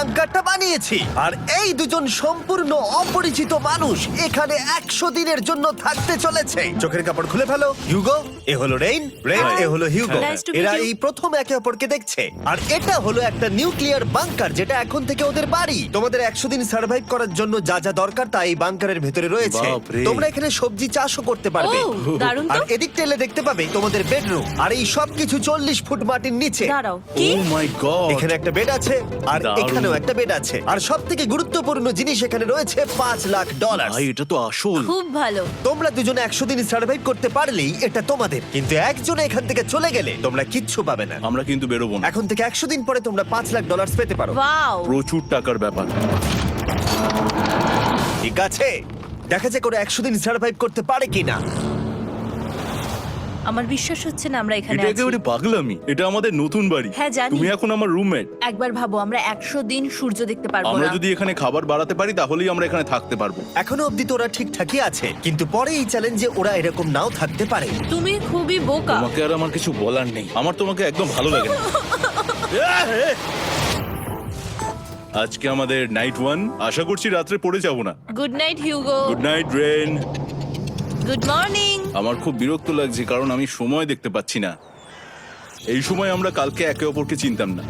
বাংকারটা বানিয়েছি। আর এই দুজন সম্পূর্ণ অপরিচিত মানুষ এখানে 100 দিনের জন্য থাকতে চলেছে। চোখের কাপড় খুলে ফেলো। হিউগো, এ হলো রেইন, এ হলো হিউগো। Nice to meet এরা you. এই প্রথম একে অপরকে দেখছে। আর এটা হলো একটা নিউক্লিয়ার বাংকার, যেটা এখন থেকে ওদের বাড়ি। তোমাদের 100 দিন সার্ভাইভ করার জন্য যা যা দরকার তা এই বাংকারের ভেতরে রয়েছে। বাপরে। তোমরা এখানে সবজি চাষও করতে পারবে। ও, দারুণ তো। আর এদিক টেলে দেখতে পাবে তোমাদের বেডরুম। আর এই সবকিছু 40 ফুট মাটির নিচে। দাঁড়াও, কি? ও মাই গড, এখানে একটা বেড আছে, আর দারুণ। এখানেও একটা বেড আছে। আর সবথেকে গুরুত্বপূর্ণ জিনিস এখানে রয়েছে $5,00,000। ভাই এটা তো আসল। খুব ভালো। তোমরা দুজনে 100 দিন সার্ভাইভ করতে পারলেই এটা তোমাদের। কিন্তু একজন এখান থেকে চলে গেলে তোমরা কিচ্ছু পাবে না। আমরা কিন্তু বেরোবো না, এখন থেকে 100 দিন পরে তোমরা $5,00,000 পেতে পারো। ওয়াও। প্রচুর টাকার ব্যাপার। ঠিক আছে, দেখা যাক ওরা 100 দিন সার্ভাইভ করতে পারে কিনা। আমার বিশ্বাস হচ্ছে না আমরা এখানে এটা আছি। একেবারে পাগলামি। এটা আমাদের নতুন বাড়ি। হ্যাঁ, জানি। তুমি এখন আমার রুমমেট। একবার ভাবো, আমরা 100 দিন সূর্য দেখতে পারবো আমরা না। যদি এখানে খাবার বাড়াতে পারি তাহলেই আমরা এখানে থাকতে পারবো। এখনো অব্দি তো ওরা ঠিকঠাকই আছে, কিন্তু পরে এই চ্যালেঞ্জে ওরা এরকম নাও থাকতে পারে। তুমি খুবই বোকা। তোমাকে আর আমার কিছু বলার নেই। আমার তোমাকে একদম ভালো লাগে না। আজকে আমাদের নাইট 1। আশা করছি রাত্রে পড়ে যাব না। Good night Hugo. Good night Ren. Good morning. আমার খুব বিরক্ত লাগছে কারণ আমি সময় দেখতে পাচ্ছি না। এই সময় আমরা কালকে একে অপরকে চিনতাম না,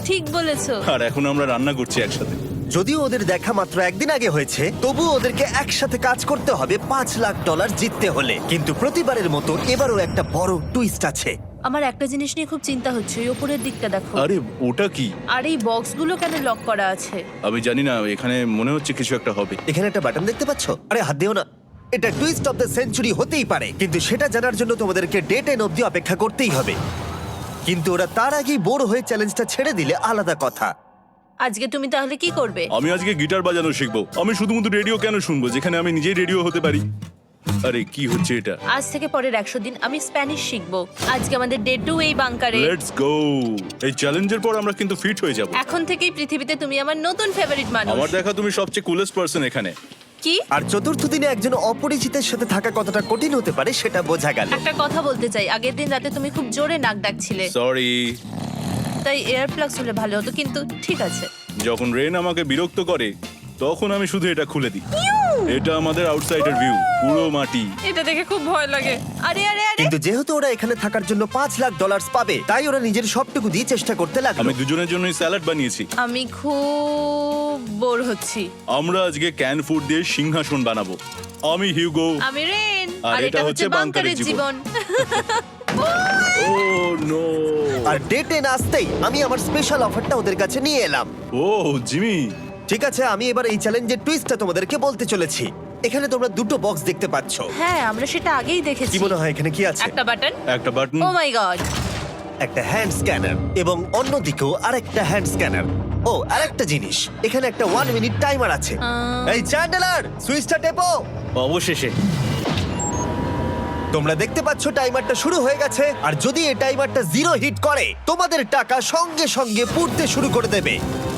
ঠিক বলেছো। আর এখন আমরা রান্না করছি একসাথে। যদিও ওদের দেখা মাত্র একদিন আগে হয়েছে, তবুও ওদেরকে একসাথে কাজ করতে হবে $5,00,000 জিততে হলে। কিন্তু প্রতিবারের মতো এবারও একটা বড় টুইস্ট আছে। আমার একটা জিনিস নিয়ে খুব চিন্তা হচ্ছে, ওই উপরের দিকটা দেখো। আরে ওটা কি? আর এই বক্সগুলো কেন লক করা আছে? আমি জানি না, এখানে মনে হচ্ছে কিছু একটা হবে। এখানে একটা বাটন দেখতে পাচ্ছ? আরে হাত দিও না। এটা টুইস্ট অফ দ্য সেঞ্চুরি হতেই পারে, কিন্তু সেটা জানার জন্য তোমাদেরকে ডে 10 অবধি অপেক্ষা করতেই হবে। কিন্তু ওরা তার আগেই বোর হয়ে চ্যালেঞ্জটা ছেড়ে দিলে আলাদা কথা। আজকে তুমি তাহলে কি করবে? আমি আজকে গিটার বাজানো শিখবো। আমি শুধুমাত্র রেডিও কেন শুনবো যেখানে আমি নিজেই রেডিও হতে পারি? আরে কি হচ্ছে এটা? আজ থেকে পরের 100 দিন আমি স্প্যানিশ শিখবো। আজকে আমাদের ডে 2 এই বাংকারে। Let's go. এই চ্যালেঞ্জের পর আমরা কিন্তু ফিট হয়ে যাব। এখন থেকেই পৃথিবীতে তুমি আমার নতুন ফেভারিট মানুষ। আমার দেখা তুমি সবচেয়ে কুলেস্ট পারসন এখানে। কি? আর চতুর্থ দিনে একজন অপরিচিতের সাথে থাকা কতটা কঠিন হতে পারে সেটা বোঝা গেল। একটা কথা বলতে চাই, আগের দিন রাতে তুমি খুব জোরে নাক ডাকছিলে, সরি। তাই এয়ার প্লাগস হলে ভালো হতো, কিন্তু ঠিক আছে। যখন রেন আমাকে বিরক্ত করে তখন আমি শুধু এটা খুলে দিই। এটা আমাদের আউটসাইডার ভিউ, পুরো মাটি। এটা দেখে খুব ভয় লাগে। আরে আরে আরে, কিন্তু যেহেতু ওরা এখানে থাকার জন্য $5,00,000 পাবে, তাই ওরা নিজের সবটুকু দিয়ে চেষ্টা করতে লাগলো। আমি দুজনের জন্যই স্যালাড বানিয়েছি। আমি খুব বোর হচ্ছি। আমরা আজকে ক্যান ফুড দিয়ে সিংহাসন বানাবো। আমি হিউগো। আমি রেন, আর আর এটা হচ্ছে বাংকারের জীবন। ও নো। আর ডে 10 আসতেই আমি আমার স্পেশাল অফারটা ওদের কাছে নিয়ে এলাম। ও জিমি। ঠিক আছে, আমি এবার এই চ্যালেঞ্জের টুইস্টটা তোমাদেরকে বলতে চলেছি। এখানে তোমরা দুটো বক্স দেখতে পাচ্ছ। হ্যাঁ, আমরা সেটা আগেই দেখেছি। কি মনে হয় এখানে কি আছে? একটা বাটন। একটা বাটন। O my god. একটা হ্যান্ড স্ক্যানার, এবং অন্যদিকেও আরেকটা হ্যান্ড স্ক্যানার। ও, আরেকটা জিনিস, এখানে একটা 1 মিনিট টাইমার আছে। এই চ্যান্ডেলার, সুইচটা টেপো। অবশেষে। তোমরা দেখতে পাচ্ছ টাইমারটা শুরু হয়ে গেছে। আর যদি এই টাইমারটা 0 হিট করে, তোমাদের টাকা সঙ্গে সঙ্গে পুড়তে শুরু করে দেবে।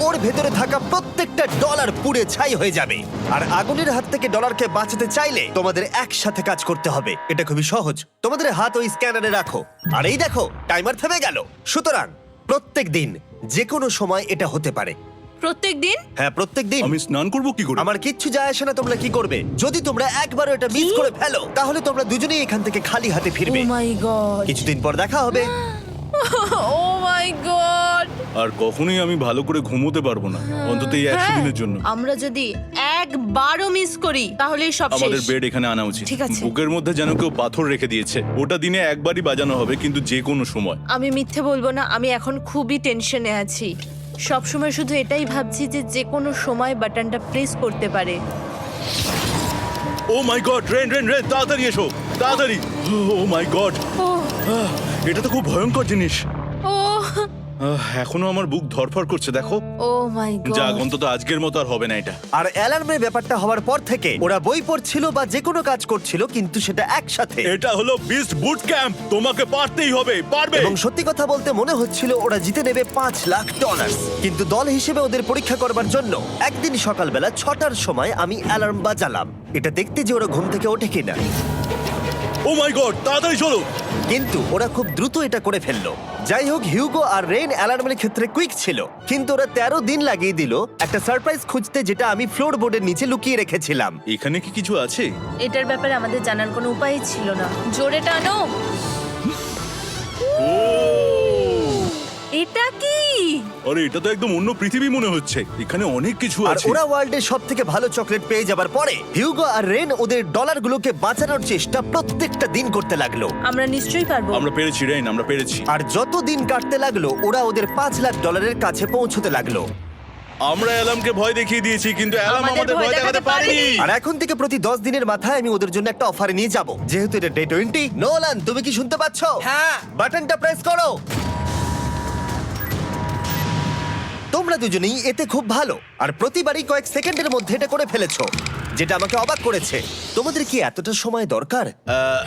ওর ভেতরে থাকা প্রত্যেকটা ডলার পুড়ে ছাই হয়ে যাবে। আর আগুনের হাত থেকে ডলারকে বাঁচাতে চাইলে তোমাদের একসাথে কাজ করতে হবে। এটা খুবই সহজ। তোমাদের হাত ওই স্ক্যানারে রাখো, আর এই দেখো টাইমার থেমে গেল। সুতরাং প্রত্যেক দিন যে কোনো সময় এটা হতে পারে। প্রত্যেক দিন? হ্যাঁ, প্রত্যেক দিন। আমি স্নান করব কি করে? আমার কিচ্ছু যায় আসে না তোমরা কি করবে। যদি তোমরা একবারও এটা মিস করে ফেলো, তাহলে তোমরা দুজনেই এখান থেকে খালি হাতে ও ফিরবে। মাই গড। কিছুদিন পর দেখা হবে। ও মাই গড। আর কখনোই আমি ভালো করে ঘুমোতে পারবো না, অন্তত এই 100 দিনের জন্য। আমরা যদি একবারও মিস করি তাহলে সব আমাদের শেষ। বেড এখানে আনা উচিত। ঠিক আছে। বুকের মধ্যে যেন কেউ পাথর রেখে দিয়েছে। ওটা দিনে একবারই বাজানো হবে, কিন্তু যে কোনো সময়। আমি মিথ্যে বলবো না, আমি এখন খুবই টেনশনে আছি। সব সময় শুধু এটাই ভাবছি যে যে কোনো সময় বাটনটা প্রেস করতে পারে। ও my god, rain rain rain, তাড়াতাড়ি এসো, তাড়াতাড়ি। ও মাই গড, ও এটা তো খুব ভয়ঙ্কর জিনিস। ও এখনো আমার বুক ধরফর করছে, দেখো। ও মাই যাক, গড। অন্তত আজকের মতো আর হবে না এটা। আর অ্যালার্মের ব্যাপারটা হওয়ার পর থেকে ওরা বই পড়ছিল বা যে কোনো কাজ করছিল, কিন্তু সেটা একসাথে। এটা হলো বিস্ট বুট ক্যাম্প, তোমাকে পারতেই হবে, পারবে। এবং সত্যি কথা বলতে মনে হচ্ছিল ওরা জিতে নেবে $5,00,000। কিন্তু দল হিসেবে ওদের পরীক্ষা করবার জন্য একদিন সকালবেলা 6টার সময় আমি অ্যালার্ম বাজালাম, এটা দেখতে যে ওরা ঘুম থেকে ওঠে কিনা। ও মাই গড, তাড়াতাড়ি চলো। কিন্তু ওরা খুব দ্রুত এটা করে ফেললো। যাই হোক, হিউগো আর রেইন অ্যালার্মের ক্ষেত্রে কুইক ছিল, কিন্তু ওরা 13 দিন লাগিয়ে দিল একটা সারপ্রাইজ খুঁজতে, যেটা আমি ফ্লোর বোর্ডের নিচে লুকিয়ে রেখেছিলাম। এখানে কি কিছু আছে? এটার ব্যাপারে আমাদের জানার কোনো উপায় ছিল না। জোরে টানো। ও এটা কি? আরে, এটা তো একদম অন্য পৃথিবী মনে হচ্ছে। এখানে অনেক কিছু আর আছে। ওরা ওয়ার্ল্ডের সব থেকে ভালো চকলেট পেয়ে যাবার পরে হিউগো আর রেন ওদের ডলারগুলোকে বাঁচানোর চেষ্টা প্রত্যেকটা দিন করতে লাগলো। আমরা নিশ্চয়ই পারবো। আমরা পেরেছি রেইন, আমরা পেরেছি। আর যত দিন কাটতে লাগলো, ওরা ওদের $5,00,000 কাছে পৌঁছতে লাগলো। আমরা অ্যালামকে ভয় দেখিয়ে দিয়েছি, কিন্তু অ্যালাম আমাদের আমাদের ভয় ভয় দেখাতে দেখাতে পারেনি। পারেনি। আর এখন থেকে প্রতি 10 দিনের মাথায় আমি ওদের জন্য একটা অফার নিয়ে যাব, যেহেতু এটা ডে 20। নোলান, তুমি কি শুনতে পাচ্ছ? হ্যাঁ। বাটনটা প্রেস করো। তোমরা দুজনেই এতে খুব ভালো, আর প্রতিবারই কয়েক সেকেন্ডের মধ্যে এটা করে ফেলেছো, যেটা আমাকে অবাক করেছে। তোমাদের কি এতটা সময় দরকার?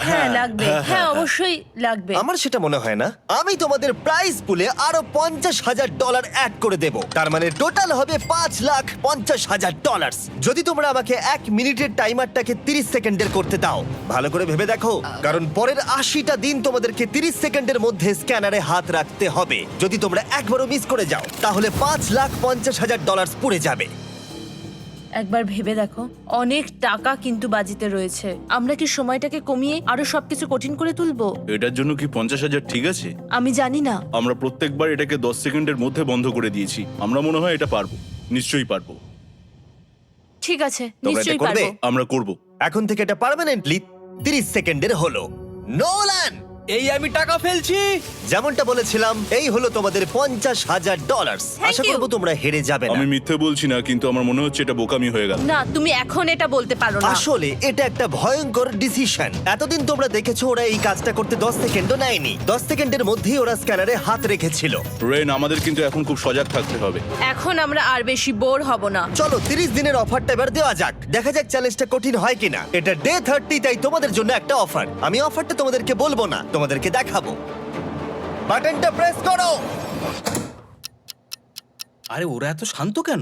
হ্যাঁ লাগবে, হ্যাঁ অবশ্যই লাগবে। আমার সেটা মনে হয় না। আমি তোমাদের প্রাইস পুলে আরো $50,000 অ্যাড করে দেব, তার মানে টোটাল হবে $5,50,000। যদি তোমরা আমাকে 1 মিনিটের টাইমারটাকে 30 সেকেন্ডের করতে দাও। ভালো করে ভেবে দেখো, কারণ পরের 80টা দিন তোমাদেরকে 30 সেকেন্ডের মধ্যে স্ক্যানারে হাত রাখতে হবে। যদি তোমরা একবারও মিস করে যাও, তাহলে $5,50,000 পুড়ে যাবে। একবার ভেবে দেখো, অনেক টাকা কিন্তু বাজিতে রয়েছে। আমরা কি সময়টাকে কমিয়ে আরো সবকিছু কঠিন করে তুলবো? এটার জন্য কি 50,000 ঠিক আছে? আমি জানি না। আমরা প্রত্যেকবার এটাকে 10 সেকেন্ডের মধ্যে বন্ধ করে দিয়েছি। আমরা মনে হয় এটা পারবো, নিশ্চয়ই পারবো। ঠিক আছে, এটা নিশ্চয়ই করবে? পারবো। আমরা করব। এখন থেকে এটা পার্মানেন্টলি 30 সেকেন্ডের হলো। নোলান, এই আমি টাকা ফেলছি। যেমনটা বলেছিলাম, এই হলো তোমাদের $50,000। Thank Asha you. করবো তোমরা হেরে যাবে না। আমি মিথ্যে বলছি না, কিন্তু আমার মনে হচ্ছে এটা বোকামি হয়ে গেল। না, তুমি এখন এটা বলতে পারো না। আসলে এটা একটা ভয়ঙ্কর ডিসিশন। এতদিন তোমরা দেখেছো ওরা এই কাজটা করতে 10 সেকেন্ডও নেয়নি। 10 সেকেন্ডের মধ্যেই ওরা স্ক্যানারে হাত রেখেছিল। রেন, আমাদের কিন্তু এখন খুব সজাগ থাকতে হবে। এখন আমরা আর বেশি বোর হব না। চলো 30 দিনের অফারটা এবার দেওয়া যাক, দেখা যাক চ্যালেঞ্জটা কঠিন হয় কিনা। এটা ডে 30, তাই তোমাদের জন্য একটা অফার। আমি অফারটা তোমাদেরকে বলবো না, তোমাদেরকে দেখাবো। বাটনটা প্রেস করো। আরে ওরা এত শান্ত কেন?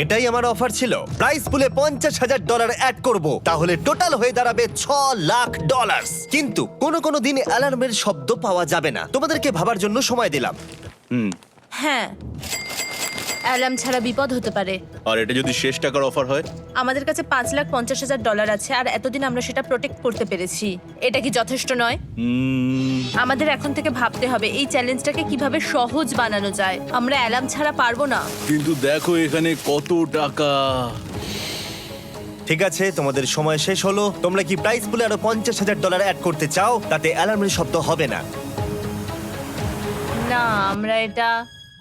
এটাই আমার অফার ছিল। প্রাইস পুলে $50,000 অ্যাড করব, তাহলে টোটাল হয়ে দাঁড়াবে $6,00,000। কিন্তু কোনো দিন অ্যালার্মের শব্দ পাওয়া যাবে না। তোমাদেরকে ভাবার জন্য সময় দিলাম। হ্যাঁ, অ্যালার্ম ছাড়া বিপদ হতে পারে। আর এটা যদি শেষ টাকার অফার হয়? আমাদের কাছে $5,50,000 আছে, আর এতদিন আমরা সেটা প্রোটেক্ট করতে পেরেছি। এটা কি যথেষ্ট নয়? আমাদের এখন থেকে ভাবতে হবে এই চ্যালেঞ্জটাকে কিভাবে সহজ বানানো যায়। আমরা অ্যালার্ম ছাড়া পারবো না। কিন্তু দেখো এখানে কত টাকা। ঠিক আছে, তোমাদের সময় শেষ হলো। তোমরা কি প্রাইস পুলে আরো $50,000 অ্যাড করতে চাও? তাতে অ্যালার্মের শব্দ হবে না। না, আমরা এটা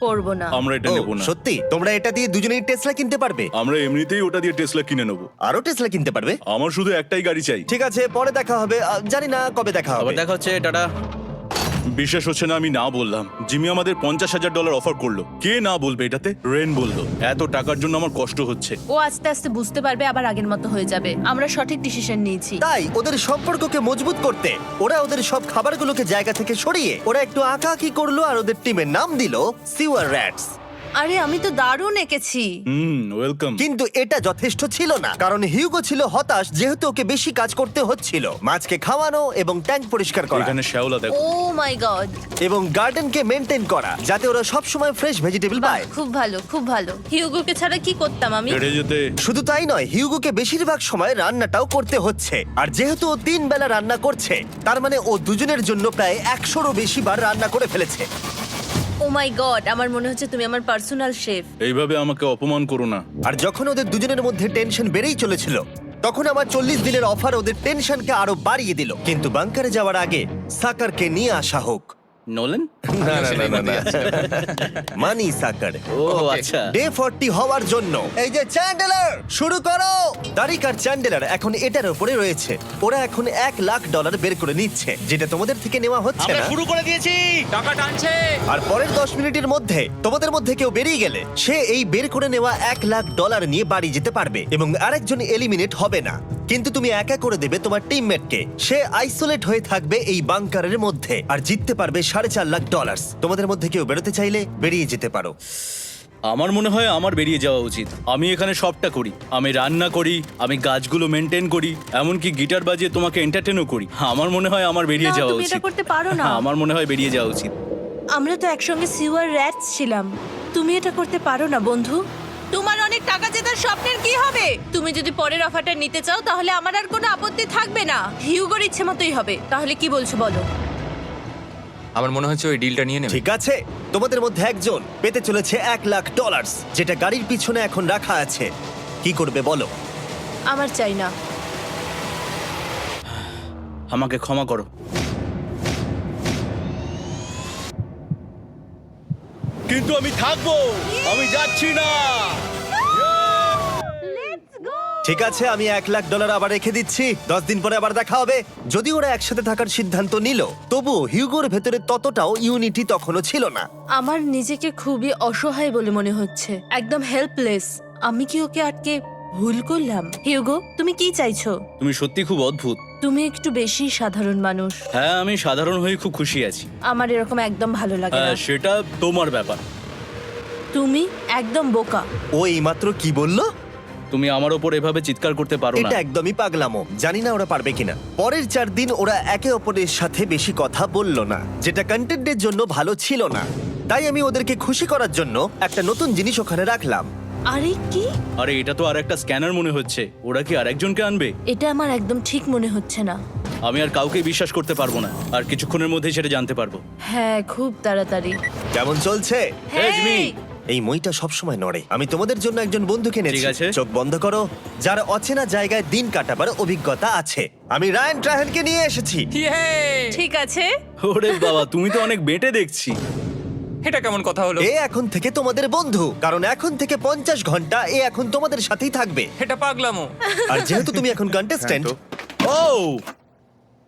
করব না। আমরা এটা ও, নেব না। সত্যি? তোমরা এটা দিয়ে দুজনেই টেসলা কিনতে পারবে? আমরা এমনিতেই ওটা দিয়ে টেসলা কিনে নেব। আরো টেসলা কিনতে পারবে? আমার শুধু একটাই গাড়ি চাই। ঠিক আছে, পরে দেখা হবে। জানি না কবে দেখা হবে। আবার দেখা হচ্ছে, টাটা। বিশ্বাস হচ্ছে না আমি না বললাম। জিমি আমাদের $50,000 অফার করলো। কে না বলবে এটাতে? রেন বললো। এত টাকার জন্য আমার কষ্ট হচ্ছে। ও আস্তে আস্তে বুঝতে পারবে, আবার আগের মতো হয়ে যাবে। আমরা সঠিক ডিসিশন নিয়েছি। তাই ওদের সম্পর্ককে মজবুত করতে ওরা ওদের সব খাবারগুলোকে জায়গা থেকে সরিয়ে ওরা একটু আঁকাআঁকি করলো, আর ওদের টিমের নাম দিল সিওয়ার র্যাটস। আরে আমি তো দারুণ এঁকেছি। ওয়েলকাম। কিন্তু এটা যথেষ্ট ছিল না, কারণ হিউগো ছিল হতাশ, যেহেতু ওকে বেশি কাজ করতে হচ্ছিল। মাছকে খাওয়ানো এবং ট্যাঙ্ক পরিষ্কার করা এখানে শ্যাওলা দেখো। ও মাই গড। এবং গার্ডেনকে মেনটেন করা, যাতে ওরা সব সময় ফ্রেশ ভেজিটেবল পায়। খুব ভালো, খুব ভালো। হিউগোকে ছাড়া কি করতাম আমি? হেঁটে যেতে। শুধু তাই নয়, হিউগোকে বেশিরভাগ সময় রান্নাটাও করতে হচ্ছে। আর যেহেতু ও 3 বেলা রান্না করছে, তার মানে ও দুজনের জন্য প্রায় 100রও বেশি বার রান্না করে ফেলেছে। ও মাই গড, আমার মনে হচ্ছে তুমি আমার পার্সোনাল শেফ। এইভাবে আমাকে অপমান করো না। আর যখন ওদের দুজনের মধ্যে টেনশন বেড়েই চলেছিল, তখন আমার 40 দিনের অফার ওদের টেনশনকে আরো বাড়িয়ে দিল। কিন্তু বাংকারে যাওয়ার আগে সাকারকে নিয়ে আসা হোক। নোলেন? মানি সাকার। ও আচ্ছা। ডে 40 হওয়ার জন্য এই যে চ্যান্ডেলার শুরু করো। তারিক আর চ্যান্ডেলার এখন এটার উপরে রয়েছে। ওরা এখন $1,00,000 বের করে নিচ্ছে, যেটা তোমাদের থেকে নেওয়া হচ্ছে আমরা না। শুরু করে দিয়েছি, টাকা টানছে। আর পরের 10 মিনিটের মধ্যে তোমাদের মধ্যে কেউ বেরিয়ে গেলে সে এই বের করে নেওয়া $1,00,000 নিয়ে বাড়ি যেতে পারবে, এবং আরেকজন এলিমিনেট হবে না। কিন্তু তুমি একা করে দেবে তোমার টিমমেটকে। সে আইসোলেট হয়ে থাকবে এই বাংকারের মধ্যে, আর জিততে পারবে $4.5 লাখ। তোমাদের মধ্যে কেউ বেরোতে চাইলে বেরিয়ে যেতে পারো। আমার মনে হয় আমার বেরিয়ে যাওয়া উচিত। আমি এখানে সবটা করি, আমি রান্না করি, আমি গাছগুলো মেনটেন করি, এমনকি গিটার বাজিয়ে তোমাকে এন্টারটেনও করি। আমার মনে হয় আমার বেরিয়ে না, যাওয়া তুমি এটা উচিত। করতে পারো না। আমার মনে হয় বেরিয়ে যাওয়া উচিত। আমরা তো একসঙ্গে সিওয়ার র্যাটস ছিলাম। তুমি এটা করতে পারো না বন্ধু। তোমার অনেক টাকা জেতার স্বপ্নের কি হবে? তুমি যদি পরের অফারটা নিতে চাও তাহলে আমার আর কোনো আপত্তি থাকবে না। হিউগোর ইচ্ছে মতোই হবে। তাহলে কি বলছো বলো? আমার মনে হচ্ছে ওই ডিলটা নিয়ে নেবে। ঠিক আছে, তোমাদের মধ্যে একজন পেতে চলেছে $1,00,000, যেটা গাড়ির পিছনে এখন রাখা আছে। কি করবে বলো? আমার চাই না। আমাকে ক্ষমা করো। কিন্তু আমি থাকবো, আমি যাচ্ছি না। ঠিক আছে, আমি $1,00,000 আবার রেখে দিচ্ছি। 10 দিন পরে আবার দেখা হবে। যদি ওরা একসাথে থাকার সিদ্ধান্ত নিল, তবুও হিউগোর ভেতরে ততটাও ইউনিটি তখনও ছিল না। আমার নিজেকে খুবই অসহায় বলে মনে হচ্ছে, একদম হেল্পলেস। আমি কি ওকে আটকে ভুল করলাম? হিউগো, তুমি কি চাইছো? তুমি সত্যি খুব অদ্ভুত। তুমি একটু বেশি সাধারণ মানুষ। হ্যাঁ, আমি সাধারণ হয়ে খুব খুশি আছি। আমার এরকম একদম ভালো লাগে না। হ্যাঁ, সেটা তোমার ব্যাপার। তুমি একদম বোকা। ও এইমাত্র কি বললো? তুমি আমার ওপর এভাবে চিৎকার করতে পারো না। এটা একদমই পাগলামো। জানি না ওরা পারবে কিনা। পরের 4 দিন ওরা একে অপরের সাথে বেশি কথা বলল না, যেটা কন্টেন্টের জন্য ভালো ছিল না। তাই আমি ওদেরকে খুশি করার জন্য একটা নতুন জিনিস ওখানে রাখলাম। আরে কি? আরে এটা তো আর একটা স্ক্যানার মনে হচ্ছে। ওরা কি আরেকজনকে আনবে? এটা আমার একদম ঠিক মনে হচ্ছে না। আমি আর কাউকে বিশ্বাস করতে পারবো না। আর কিছুক্ষণের মধ্যেই সেটা জানতে পারবো। হ্যাঁ, খুব তাড়াতাড়ি। কেমন চলছে? Hey, Jimmy! এই মইটা সবসময় নড়ে। আমি তোমাদের জন্য একজন বন্ধুকে এনেছি। ঠিক আছে। চোখ বন্ধ করো, যার অচেনা জায়গায় দিন কাটাবার অভিজ্ঞতা আছে। আমি রায়ান ট্রাহেনকে নিয়ে এসেছি। ইয়ে! ঠিক আছে। ওরে বাবা, তুমি তো অনেক বেটে দেখছি। এটা কেমন কথা হলো? এ এখন থেকে তোমাদের বন্ধু, কারণ এখন থেকে 50 ঘন্টা এ এখন তোমাদের সাথেই থাকবে। এটা পাগলামো। আর যেহেতু তুমি এখন কন্টেস্ট্যান্ট, ও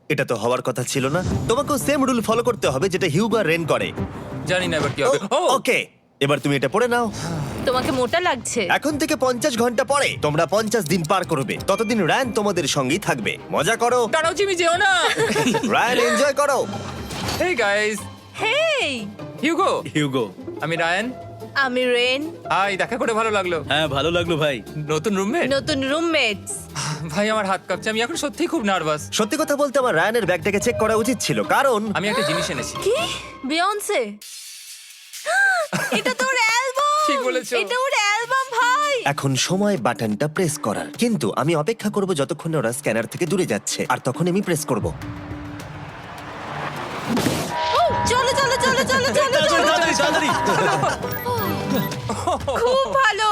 এটা তো হওয়ার কথা ছিল না। তোমাকেও সেম রুল ফলো করতে হবে যেটা হিউগো আর রেন করে। জানি না এবার কি হবে। ও ওকে, এবার তুমি এটা পড়ে নাও। তোমাকে মোটা লাগছে। এখন থেকে 50 ঘন্টা পরে তোমরা 50 দিন পার করবে। ততদিন রায়ান তোমাদের সঙ্গেই থাকবে। মজা করো, দাঁড়াও জিমি, যেও না। রায়ান এনজয় করো। হেই গাইস, হেই, হিউগো। হিউগো। আমি রায়ান। আমি রেন। হাই, দেখা করে ভালো লাগলো। হ্যাঁ, ভালো লাগলো ভাই। নতুন রুমমেট। নতুন রুমমেটস। ভাই আমার হাত কাঁপছে, আমি এখন সত্যিই খুব নার্ভাস। সত্যি কথা বলতে আমার রায়ানের ব্যাগটাকে চেক করা উচিত ছিল, কারণ আমি একটা জিনিস এনেছি। কি? বিয়ন্সে? এটা তো ওর অ্যালবাম। ঠিক বলেছো। এটা ওর অ্যালবাম ভাই। এখন সময় বাটনটা প্রেস করার। কিন্তু আমি অপেক্ষা করব যতক্ষণ না ওরা স্ক্যানার থেকে দূরে যাচ্ছে, আর তখন আমি প্রেস করব। ও, চলো চলো চলো চলো চলো চলো। তাড়াতাড়ি। খুব ভালো।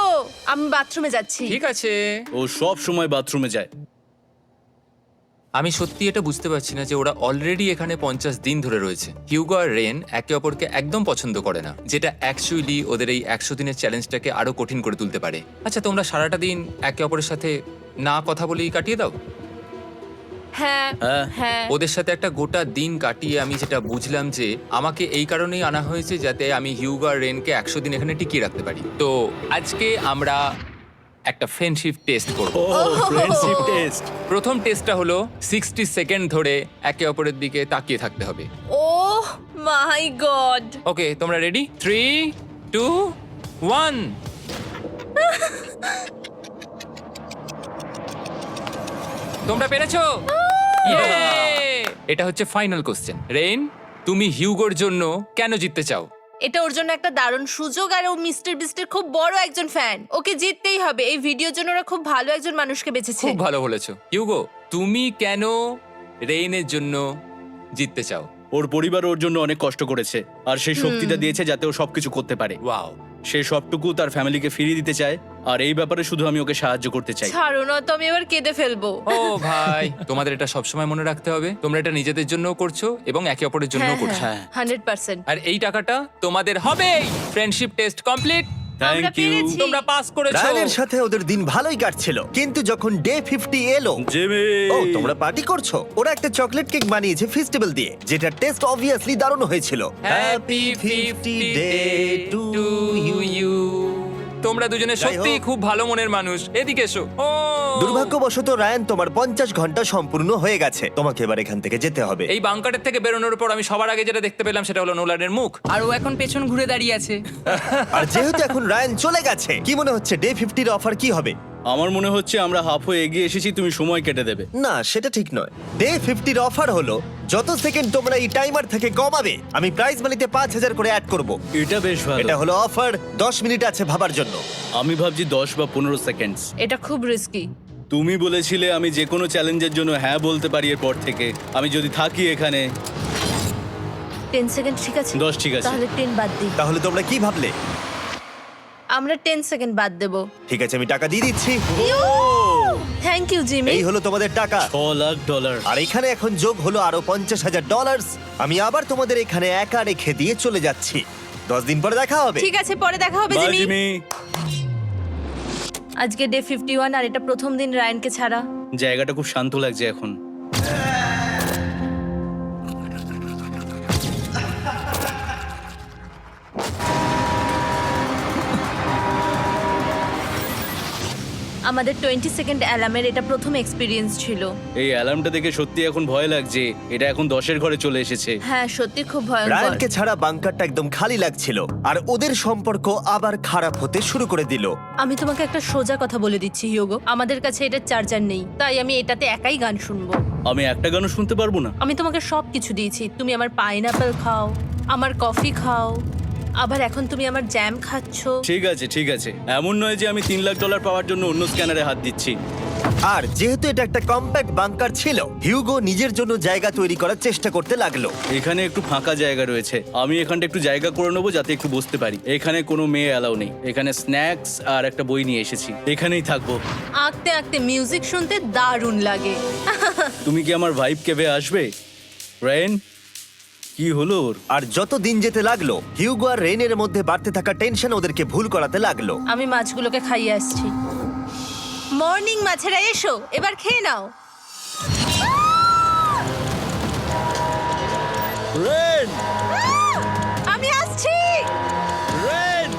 আমি বাথরুমে যাচ্ছি। ঠিক আছে। ও সব সময় বাথরুমে যায়। আমি সত্যি এটা বুঝতে পারছি না যে ওরা অলরেডি এখানে 50 দিন ধরে রয়েছে। হিউগো আর রেন একে অপরকে একদম পছন্দ করে না, যেটা অ্যাকচুয়ালি ওদের এই 100 দিনের চ্যালেঞ্জটাকে আরো কঠিন করে তুলতে পারে। আচ্ছা, তোমরা সারাটা দিন একে অপরের সাথে না কথা বলেই কাটিয়ে দাও? হ্যাঁ হ্যাঁ। হ্যাঁ। ওদের সাথে একটা গোটা দিন কাটিয়ে আমি যেটা বুঝলাম যে আমাকে এই কারণেই আনা হয়েছে যাতে আমি হিউগো আর রেনকে 100 দিন এখানে টিকিয়ে রাখতে পারি। তো আজকে আমরা একটা ফ্রেন্ডশিপ টেস্ট করব। ও ফ্রেন্ডশিপ টেস্ট। প্রথম টেস্টটা হলো 60 সেকেন্ড ধরে একে অপরের দিকে তাকিয়ে থাকতে হবে। ওহ মাই গড। ওকে, তোমরা রেডি? 3, 2, 1। তোমরা পেরেছো? Yay! এটা হচ্ছে ফাইনাল কোশ্চেন। রেইন, তুমি হিউগোর জন্য কেন জিততে চাও? এটা ওর জন্য একটা দারুণ সুযোগ, আর ও মিস্টার বিস্টের খুব বড় একজন ফ্যান। ওকে জিততেই হবে। এই ভিডিওর জন্য ওরা খুব ভালো একজন মানুষকে বেছেছে। খুব ভালো বলেছো। হিউগো, তুমি কেন রেইনের জন্য জিততে চাও? ওর পরিবার ওর জন্য অনেক কষ্ট করেছে, আর সেই শক্তিটা দিয়েছে যাতে ও সবকিছু করতে পারে। ওয়াও। সে সবটুকু তার ফ্যামিলিকে ফিরিয়ে দিতে চায়, আর এই ব্যাপারে শুধু আমি ওকে সাহায্য করতে চাই। ছাড়ো না তো, আমি এবার কেঁদে ফেলবো। ও ভাই, তোমাদের এটা সবসময় মনে রাখতে হবে। তোমরা এটা নিজেদের জন্যও করছো এবং একে অপরের জন্যও করছো। হ্যাঁ। 100%। আর এই টাকাটা তোমাদের হবেই। Friendship test complete. আমরা থ্যাংক ইউ পেরেছি। তোমরা পাস করেছো। রায়ানের সাথে ওদের দিন ভালোই কাটছিল, কিন্তু যখন ডে 50 এলো, জিমি। ও তোমরা পার্টি করছো। ওরা একটা চকলেট কেক বানিয়েছে ফেস্টিভ্যাল দিয়ে, যেটা টেস্ট অবভিয়াসলি দারুণ হয়েছিল। Happy 50 day to you. তোমরা দুজনে যাই সত্যি হোক। খুব ভালো মনের মানুষ, এদিকে এসো। ও দুর্ভাগ্যবশত রায়ান, তোমার 50 ঘন্টা সম্পূর্ণ হয়ে গেছে। তোমাকে এবার এখান থেকে যেতে হবে। এই বাংকারের থেকে বেরোনোর পর আমি সবার আগে যেটা দেখতে পেলাম সেটা হলো নোলানের মুখ। আর ও এখন পেছন ঘুরে দাঁড়িয়ে আছে। আর যেহেতু এখন রায়ান চলে গেছে, কি মনে হচ্ছে ডে 50 এর অফার কি হবে? আমার মনে হচ্ছে আমরা হাফ হয়ে এগিয়ে এসেছি, তুমি সময় কেটে দেবে। না, সেটা ঠিক নয়। ডে 50 এর অফার হলো যত সেকেন্ড তোমরা এই টাইমার থেকে কমাবে, আমি প্রাইজ মানিতে 5000 করে অ্যাড করব। এটা বেশ ভালো। এটা হলো অফার। 10 মিনিট আছে ভাবার জন্য। আমি ভাবছি 10 বা 15 সেকেন্ডস। এটা খুব রিস্কি। তুমি বলেছিলে আমি যে কোনো চ্যালেঞ্জের জন্য হ্যাঁ বলতে পারি এরপর থেকে। আমি যদি থাকি এখানে 10 সেকেন্ড ঠিক আছে? 10 ঠিক আছে। তাহলে 10 বাদ দিই। তাহলে তোমরা কি ভাবলে? আমরা 10 সেকেন্ড বাদ দেব। ঠিক আছে, আমি টাকা দিয়ে দিচ্ছি। Thank you Jimmy. এই হলো তোমাদের টাকা। $6,00,000। আর এখানে এখন যোগ হলো আরো $50,000। আমি আবার তোমাদের এখানে একা রেখে দিয়ে চলে যাচ্ছি। 10 দিন পরে দেখা হবে। ঠিক আছে, পরে দেখা হবে বাই জিমি। জিমি। আজকে ডে 51 আর এটা প্রথম দিন রায়ানকে ছাড়া। জায়গাটা খুব শান্ত লাগছে এখন। আমাদের 20 সেকেন্ড অ্যালার্মের এটা প্রথম এক্সপিরিয়েন্স ছিল। এই অ্যালার্মটা দেখে সত্যি এখন ভয় লাগছে। এটা এখন 10-এর ঘরে চলে এসেছে। হ্যাঁ, সত্যি খুব ভয়ঙ্কর। রায়ানকে ছাড়া বাংকারটা একদম খালি লাগছিল, আর ওদের সম্পর্ক আবার খারাপ হতে শুরু করে দিল। আমি তোমাকে একটা সোজা কথা বলে দিচ্ছি হিউগো, আমাদের কাছে এটা চার্জার নেই, তাই আমি এটাতে একাই গান শুনবো। আমি একটা গানও শুনতে পারবো না। আমি তোমাকে সব কিছু দিয়েছি, তুমি আমার পাইনাপেল খাও, আমার কফি খাও, আবার এখন তুমি আমার জ্যাম খাচ্ছো। ঠিক আছে ঠিক আছে, এমন নয় যে আমি $3,00,000 পাওয়ার জন্য অন্য স্ক্যানারে হাত দিচ্ছি। আর যেহেতু এটা একটা কম্প্যাক্ট বাংকার ছিল, হিউগো নিজের জন্য জায়গা তৈরি করার চেষ্টা করতে লাগলো। এখানে একটু ফাঁকা জায়গা রয়েছে, আমি এখানটা একটু জায়গা করে নেবো যাতে একটু বসতে পারি। এখানে কোনো মেয়ে অ্যালাউ নেই। এখানে স্ন্যাক্স আর একটা বই নিয়ে এসেছি, এখানেই থাকবো। আঁকতে আঁকতে মিউজিক শুনতে দারুণ লাগে। তুমি কি আমার ভাইব কেভে আসবে? রেন, কি হলো ওর? আর যত দিন যেতে লাগলো, হিউগো আর রেনের মধ্যে বাড়তে থাকা টেনশন ওদেরকে ভুল করাতে লাগলো। আমি মাছগুলোকে খাইয়ে আসছি। মর্নিং মাছেরা, এসো এবার খেয়ে নাও। রেন, আমি আসছি। রেন,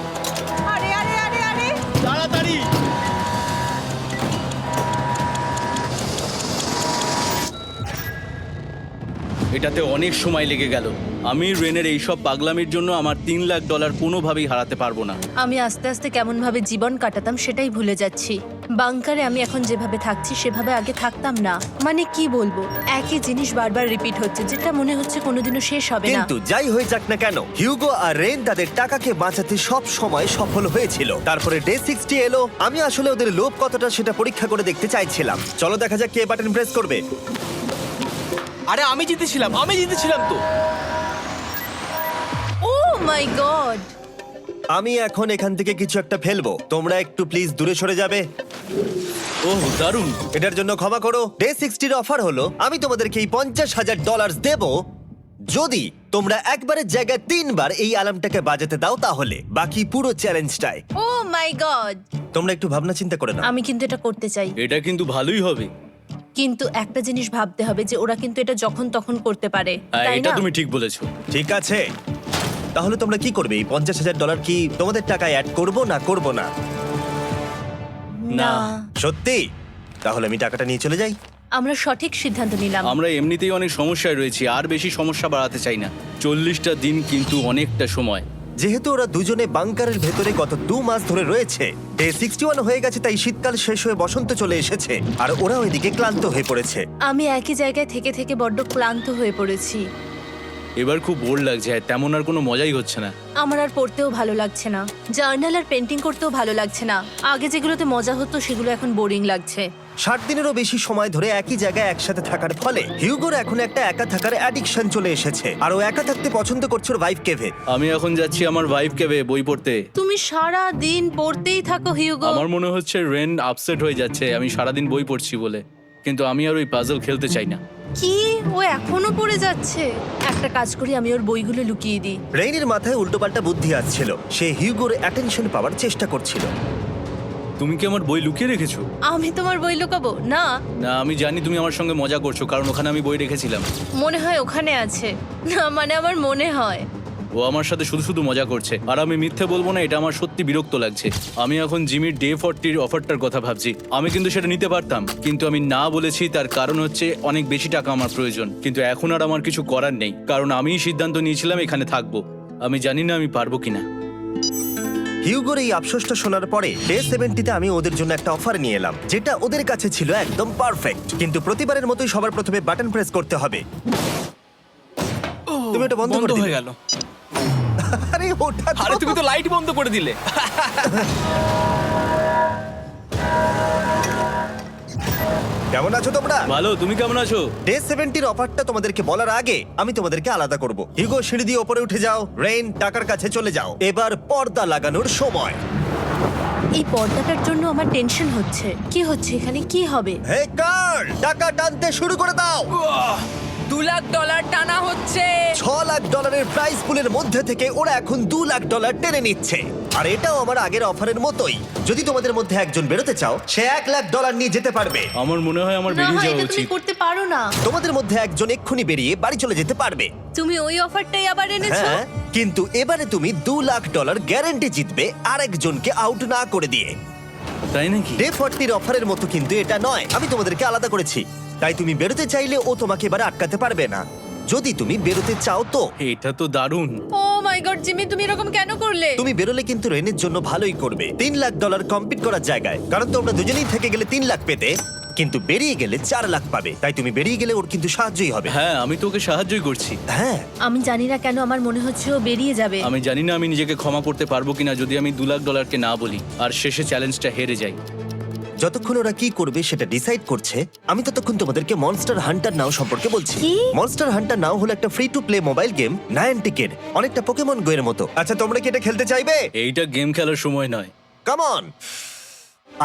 আরে আরে আরে আরে, তাড়াতাড়ি। এটাতে অনেক সময় লেগে গেল। আমি রেনের এইসব পাগলামির জন্য আমার $3,00,000 কোনোভাবেই হারাতে পারবো না। আমি আস্তে আস্তে কেমন ভাবে জীবন কাটাতাম সেটাই ভুলে যাচ্ছি। বাংকারে আমি এখন যেভাবে থাকছি সেভাবে আগে থাকতাম না। মানে কি বলবো, একই জিনিস বারবার রিপিট হচ্ছে, যেটা মনে হচ্ছে কোনোদিনও শেষ হবে না। কিন্তু যাই হয়ে যাক না কেন, হিউগো আর রেন তাদের টাকাকে বাঁচাতে সব সময় সফল হয়েছিল। তারপরে ডে 60 এলো। আমি আসলে ওদের লোভ কতটা সেটা পরীক্ষা করে দেখতে চাইছিলাম। চলো দেখা যাক কে বাটন প্রেস করবে। আরে আমি জিতেছিলাম তো। ও মাই গড! আমি এখন এখান থেকে কিছু একটা ফেলবো। তোমরা একটু প্লিজ দূরে সরে যাবে। ওহ দারুণ। এটার জন্য ক্ষমা করো। ডে 60 এর অফার হলো আমি তোমাদেরকে এই $50,000 দেব যদি তোমরা একবারের জায়গায় 3 বার এই অ্যালার্মটাকে বাজাতে দাও, তাহলে বাকি পুরো চ্যালেঞ্জটাই। ও মাই গড! তোমরা একটু ভাবনা চিন্তা করে নাও। আমি কিন্তু এটা করতে চাই, এটা কিন্তু ভালোই হবে। কিন্তু একটা জিনিস ভাবতে হবে যে ওরা কিন্তু এটা যখন তখন করতে পারে, হ্যাঁ, তাই এটা না? তুমি ঠিক বলেছো। ঠিক আছে, তাহলে তোমরা কি করবে? এই $50,000 কি তোমাদের টাকায় অ্যাড করব না করব না? না, সত্যি? তাহলে আমি টাকাটা নিয়ে চলে যাই। আমরা সঠিক সিদ্ধান্ত নিলাম। আমরা এমনিতেই অনেক সমস্যায় রয়েছি, আর বেশি সমস্যা বাড়াতে চাই না। 40টা দিন কিন্তু অনেকটা সময়। যেহেতু ওরা দুজনে বাংকারের ভেতরে গত 2 মাস ধরে রয়েছে, ডে 61 হয়ে গেছে, তাই শীতকাল শেষ হয়ে বসন্ত চলে এসেছে, আর ওরা ওইদিকে ক্লান্ত হয়ে পড়েছে। আমি একই জায়গায় থেকে থেকে বড্ড ক্লান্ত হয়ে পড়েছি। এবার খুব বোর লাগছে, আর তেমন আর কোনো মজাই হচ্ছে না। আমার আর পড়তেও ভালো লাগছে না, জার্নাল আর পেন্টিং করতেও ভালো লাগছে না। আগে যেগুলোতে মজা হতো সেগুলো এখন বোরিং লাগছে। 60 দিনেরও বেশি সময় ধরে একই জায়গায় একসাথে থাকার ফলে হিউগোর এখন একটা একা থাকার অ্যাডিকশন চলে এসেছে, আর ও একা থাকতে পছন্দ করছে ওর ভাইফ কেভে। আমি এখন যাচ্ছি আমার ওয়াইফ কেভে বই পড়তে। তুমি সারা দিন পড়তেই থাকো হিউগো। আমার মনে হচ্ছে রেন আপসেট হয়ে যাচ্ছে আমি সারাদিন বই পড়ছি বলে, কিন্তু আমি আর ওই পাজল খেলতে চাই না। কি, ও এখনো পড়ে যাচ্ছে? একটা কাজ করি, আমি ওর বইগুলো লুকিয়ে দিই। রেইনের মাথায় উল্টোপাল্টা বুদ্ধি আসছিল। সে হিউগোর অ্যাটেনশন পাওয়ার চেষ্টা করছিল। তুমি কি আমার বই লুকিয়ে রেখেছো? আমি তোমার বই লুকাবো না? না, আমি জানি তুমি আমার সঙ্গে মজা করছো, কারণ ওখানে আমি বই রেখেছিলাম। মনে হয় ওখানে আছে। না মানে আমার মনে হয়। ও আমার সাথে শুধু শুধু মজা করছে, আর আমি মিথ্যে বলবো না, এটা আমার সত্যি বিরক্ত লাগছে। আমি এখন জিমির ডে 40 অফারটার কথা ভাবছি। আমি কিন্তু সেটা নিতে পারতাম, কিন্তু আমি না বলেছি, তার কারণ হচ্ছে অনেক বেশি টাকা আমার প্রয়োজন। কিন্তু এখন আর আমার কিছু করার নেই, কারণ আমিই সিদ্ধান্ত নিয়েছিলাম এখানে থাকবো। আমি জানি না আমি পারবো কিনা। হিউগোর এই আফসোসটা শোনার পরে ডে 70-তে আমি ওদের জন্য একটা অফার নিয়ে এলাম, যেটা ওদের কাছে ছিল একদম পারফেক্ট। কিন্তু প্রতিবারের মতোই সবার প্রথমে বাটন প্রেস করতে হবে। তুমি এটা বন্ধ করে হয়ে দিলে। গেল। আরে ওটা তো- আরে তুমি তো লাইট বন্ধ করে দিলে। কেমন আছো তোমরা? ভালো, তুমি কেমন আছো? ডে 70-র অফারটা তোমাদেরকে বলার আগে আমি তোমাদেরকে আলাদা করব। হিউগো, সিঁড়ি দিয়ে ওপরে উঠে যাও। রেইন, টাকার কাছে চলে যাও। এবার পর্দা লাগানোর সময়। এই পর্দাটার জন্য আমার টেনশন হচ্ছে। কি হচ্ছে এখানে, কি হবে? হে কার্ল, টাকা টানতে শুরু করে দাও। $2,00,000 টানা হচ্ছে। $6,00,000 প্রাইস পুলের মধ্যে থেকে ওরা এখন $2,00,000 টেনে নিচ্ছে। আর এটাও আমার আগের অফারের মতোই। যদি তোমাদের মধ্যে একজন বেরোতে চাও, সে $1,00,000 নিয়ে যেতে পারবে। আমার মনে হয় আমার না, বেরিয়ে যাওয়া এটা তুমি উচিত। করতে পারো না। তোমাদের মধ্যে একজন এক্ষুনি বেরিয়ে বাড়ি চলে যেতে পারবে। তুমি ওই অফারটাই আবার এনেছো। হ্যাঁ, কিন্তু এবারে তুমি $2,00,000 গ্যারান্টি জিতবে আরেকজনকে আউট না করে দিয়ে। তাই নাকি? ডে 40-র অফারের মতো কিন্তু এটা নয়। আমি তোমাদেরকে আলাদা করেছি, তাই তুমি বেরোতে চাইলে ও তোমাকে এবারে আটকাতে পারবে না। যদি তুমি বেরোতে চাও তো। এটা তো দারুণ। ও মাই গড জিমি, তুমি এরকম কেন করলে? তুমি বেরোলে কিন্তু রেনের জন্য ভালোই করবে। $3,00,000 কম্পিট করার জায়গায়, কারণ তোমরা দুজনেই থেকে গেলে 3 লাখ পেতে, কিন্তু বেরিয়ে গেলে 4 লাখ পাবে। তাই তুমি বেরিয়ে গেলে ওর কিন্তু সাহায্যই হবে। হ্যাঁ, আমি তোকে সাহায্যই করছি। হ্যাঁ, আমি জানি না কেন আমার মনে হচ্ছে ও বেরিয়ে যাবে। আমি জানি না আমি নিজেকে ক্ষমা করতে পারবো কিনা যদি আমি $2,00,000 না বলি আর শেষে চ্যালেঞ্জটা হেরে যাই। যতক্ষণ ওরা কি করবে সেটা ডিসাইড করছে, আমি ততক্ষণ তোমাদেরকে মনস্টার হান্টার নাও সম্পর্কে বলছি। কি? মনস্টার হান্টার নাও হলো একটা free to play mobile game, নায়ান্টিকের, অনেকটা পোকেমন গো এর মতো। আচ্ছা, তোমরা কি এটা খেলতে চাইবে? এইটা গেম খেলার সময় নয়। Come on.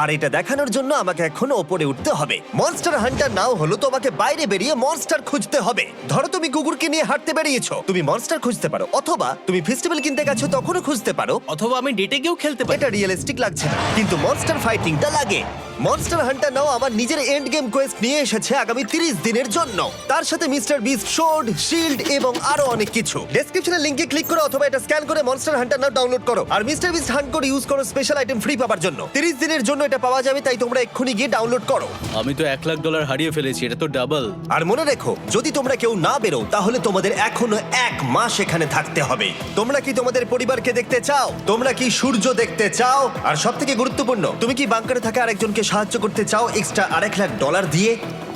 আর এটা দেখানোর জন্য আমাকে এখন ওপরে উঠতে হবে। মনস্টার হান্টার নাও হলো তোমাকে বাইরে বেরিয়ে মনস্টার খুঁজতে হবে। ধরো তুমি কুকুরকে নিয়ে হাঁটতে বেরিয়েছো, তুমি মনস্টার খুঁজতে পারো, অথবা তুমি ফেস্টিভ্যাল কিনতে গেছো তখনও খুঁজতে পারো। অথবা আমি ডেটে গিয়েও খেলতে পারি। এটা রিয়েলিস্টিক লাগছে না, কিন্তু মনস্টার ফাইটিংটা লাগে। মনস্টার হান্টার নাও আমার নিজের এন্ড গেম কোয়েস্ট নিয়ে এসেছে আগামী 30 দিনের জন্য। তার সাথে মিস্টার বিস্ট সোর্ড, শিল্ড এবং আরো অনেক কিছু। ডেসক্রিপশনের লিংকে ক্লিক করো অথবা এটা স্ক্যান করে মনস্টার হান্টার নাও ডাউনলোড করো। আর Mister Beast hunt code use করো স্পেশাল আইটেম ফ্রি পাওয়ার জন্য। 30 দিনের জন্য এটা পাওয়া যাবে, তাই তোমরা এক্ষুনি গিয়ে ডাউনলোড করো। আমি তো $1,00,000 হারিয়ে ফেলেছি, এটা তো ডাবল। আর মনে রেখো, যদি তোমরা কেউ না বেরো তাহলে তোমাদের এখনো 1 মাস এখানে থাকতে হবে। তোমরা কি তোমাদের পরিবারকে দেখতে চাও? তোমরা কি সূর্য দেখতে চাও? আর সবথেকে গুরুত্বপূর্ণ, তুমি কি বাংকারে থাকা আরেকজনকে সাহায্য করতে চাও এক্সট্রা $1,00,000 দিয়ে?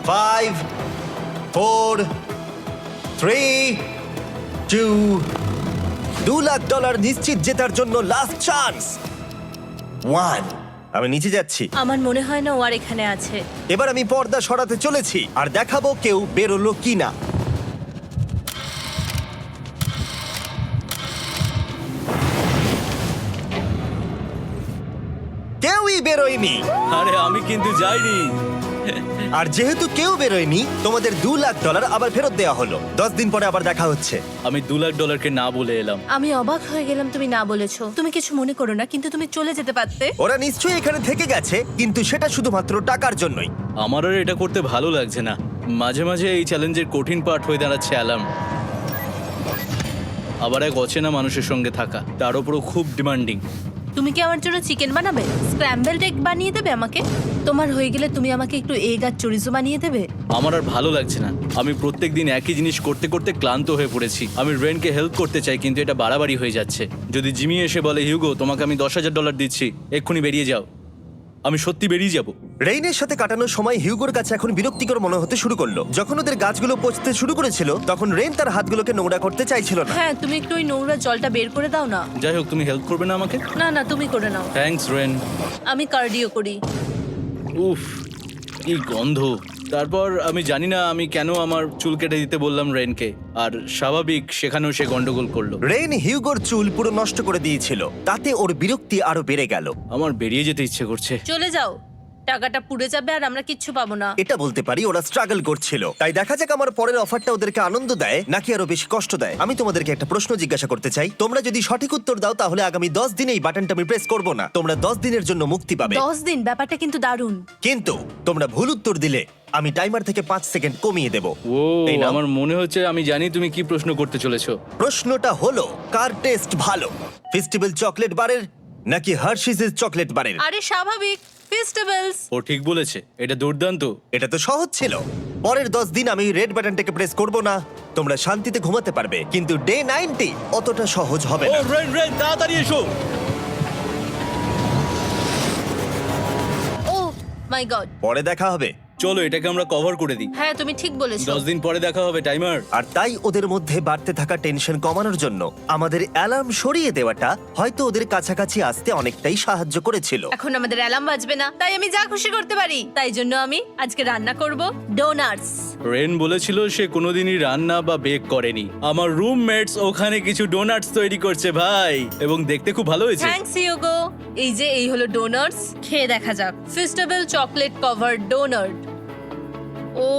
5 4 3 2 $2,00,000 নিশ্চিত জেতার জন্য লাস্ট চান্স। 1। আমি নিচে যাচ্ছি। আমার মনে হয় না ও আর এখানে আছে। এবার আমি পর্দা সরাতে চলেছি আর দেখাবো কেউ বেরোলো কিনা। কেউই বেরোয়নি। আরে আমি কিন্তু যাইনি। আর যেহেতু কেউ বেরোয়নি, তোমাদের $2,00,000 আবার ফেরত দেওয়া হলো। 10 দিন পরে আবার দেখা হচ্ছে। আমি $2,00,000 না বলে এলাম। আমি অবাক হয়ে গেলাম তুমি না বলেছো। তুমি কিছু মনে করো না, কিন্তু তুমি চলে যেতে পারতে। ওরা নিশ্চয়ই এখানে থেকে গেছে, কিন্তু সেটা শুধুমাত্র টাকার জন্যই। আমার আর এটা করতে ভালো লাগছে না। মাঝে মাঝে এই চ্যালেঞ্জের কঠিন পার্ট হয়ে দাঁড়াচ্ছে অ্যালার্ম। আবার এক অচেনা মানুষের সঙ্গে থাকা, তার উপরও খুব ডিমান্ডিং। তুমি কি আমার জন্য চিকেন বানাবে? স্ক্র্যাম্বলড এগ বানিয়ে দেবে আমাকে? তোমার হয়ে গেলে তুমি আমাকে একটু এগ আর চরিজো বানিয়ে দেবে? আমার আর ভালো লাগছে না। আমি প্রত্যেকদিন একই জিনিস করতে করতে ক্লান্ত হয়ে পড়েছি। আমি রেনকে হেল্প করতে চাই, কিন্তু এটা বাড়াবাড়ি হয়ে যাচ্ছে। যদি জিমি এসে বলে, হিউগো তোমাকে আমি $10,000 দিচ্ছি, এক্ষুনি বেরিয়ে যাও, আমি সত্যি বেরিয়ে যাব। রেইনের সাথে কাটানোর সময় হিউগোর কাছে এখন বিরক্তিকর মনে হতে শুরু করলো। যখন ওদের গাছগুলো পচতে শুরু করেছিল, তখন রেইন তার হাতগুলোকে নোংরা করতে চাইছিল না। হ্যাঁ, তুমি একটু ওই নোংরা জলটা বের করে দাও না। যাই হোক, তুমি হেল্প করবে না আমাকে? না না, তুমি করে নাও। Thanks Ren. আমি কার্ডিও করি। উফ, কি গন্ধ। তারপর আমি জানি না আমি কেন আমার চুল কেটে দিতে বললাম রেনকে, আর স্বাভাবিক সেখানেও সে গন্ডগোল করলো। রেইন হিউগোর চুল পুরো নষ্ট করে দিয়েছিল, তাতে ওর বিরক্তি আরো বেড়ে গেল। আমার বেরিয়ে যেতে ইচ্ছে করছে। চলে যাও, টাকাটা পুড়ে যাবে আর আমরা কিচ্ছু পাবো না। এটা বলতে পারি ওরা স্ট্রাগল করছিল। তাই দেখা যাক আমার পরের অফারটা ওদেরকে আনন্দ দেয় নাকি আরো বেশি কষ্ট দেয়। আমি তোমাদেরকে একটা প্রশ্ন জিজ্ঞাসা করতে চাই। তোমরা যদি সঠিক উত্তর দাও তাহলে আগামী 10 দিনে এই বাটনটা আমি প্রেস করব না। তোমরা 10 দিনের জন্য মুক্তি পাবে। 10 দিন? ব্যাপারটা কিন্তু দারুণ। কিন্তু তোমরা ভুল উত্তর দিলে আমি টাইমার থেকে 5 সেকেন্ড কমিয়ে দেব। ও এই নাও। আমার মনে হচ্ছে আমি জানি তুমি কি প্রশ্ন করতে চলেছো। প্রশ্নটা হলো কার টেস্ট ভালো, ফেস্টিভ্যাল চকলেট বারের নাকি হার্শিসের চকলেট বারের? আরে স্বাভাবিক, ফেস্টিভ্যালস। ও ঠিক বলেছে, এটা দুর্দান্ত। এটা তো সহজ ছিল। পরের 10 দিন আমি রেড বাটনটাকে প্রেস করব না, তোমরা শান্তিতে ঘুমাতে পারবে। কিন্তু ডে 90 অতটা সহজ হবে ও না। রেন রেন তাড়াতাড়ি এসো। ও মাই গড। পরে দেখা হবে। চলো এটাকে আমরা কভার করে দিই। হ্যাঁ তুমি ঠিক বলেছো। 10 দিন পরে দেখা হবে টাইমার। আর তাই ওদের মধ্যে বাড়তে থাকা টেনশন কমানোর জন্য আমাদের অ্যালার্ম সরিয়ে দেওয়াটা হয়তো ওদের কাছাকাছি আসতে অনেকটাই সাহায্য করেছিল। এখন আমাদের অ্যালার্ম বাজবে না, তাই আমি যা খুশি করতে পারি। তাই জন্য আমি আজকে রান্না করব ডোনাটস। রেন বলেছিল সে কোনোদিনই রান্না বা বেক করেনি। আমার রুমমেটস ওখানে কিছু ডোনাটস তৈরি করছে ভাই, এবং দেখতে খুব ভালো হয়েছে। থ্যাঙ্কস ইয়োগো। এই হলো ডোনাটস, খেয়ে দেখা যাক। Festival chocolate cover donut. Oh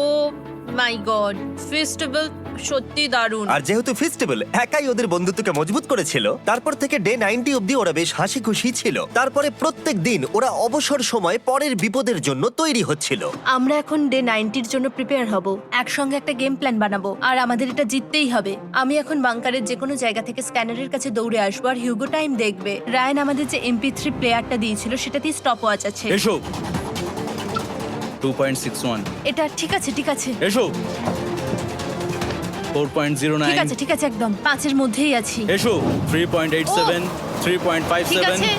my god, festival সত্যি দারুণ। আর যেহেতু ফেস্টিভ্যাল একাই ওদের বন্ধুত্বকে মজবুত করেছিল, তারপর থেকে ডে 90 অবধি ওরা বেশ হাসি খুশি ছিল। তারপরে প্রত্যেক দিন ওরা অবসর সময় পরের বিপদের জন্য তৈরি হচ্ছিল। আমরা এখন ডে 90-র জন্য প্রিপেয়ার হব। একসঙ্গে একটা গেম প্ল্যান বানাবো, আর আমাদের এটা জিততেই হবে। আমি এখন বাংকারের যে কোনো জায়গা থেকে স্ক্যানারের কাছে দৌড়ে আসবো, আর হিউগো টাইম দেখবে। রায়ান আমাদের যে MP3 প্লেয়ারটা দিয়েছিল সেটাতেই স্টপ ওয়াচ আছে। এসো 2.61। এটা ঠিক আছে, ঠিক আছে, এসো ঠিক আছে, 4.09। ঠিক আছে, একদম 5-এর মধ্যেই আছি। এসো 3.87, ঠিক 3.57, আছে।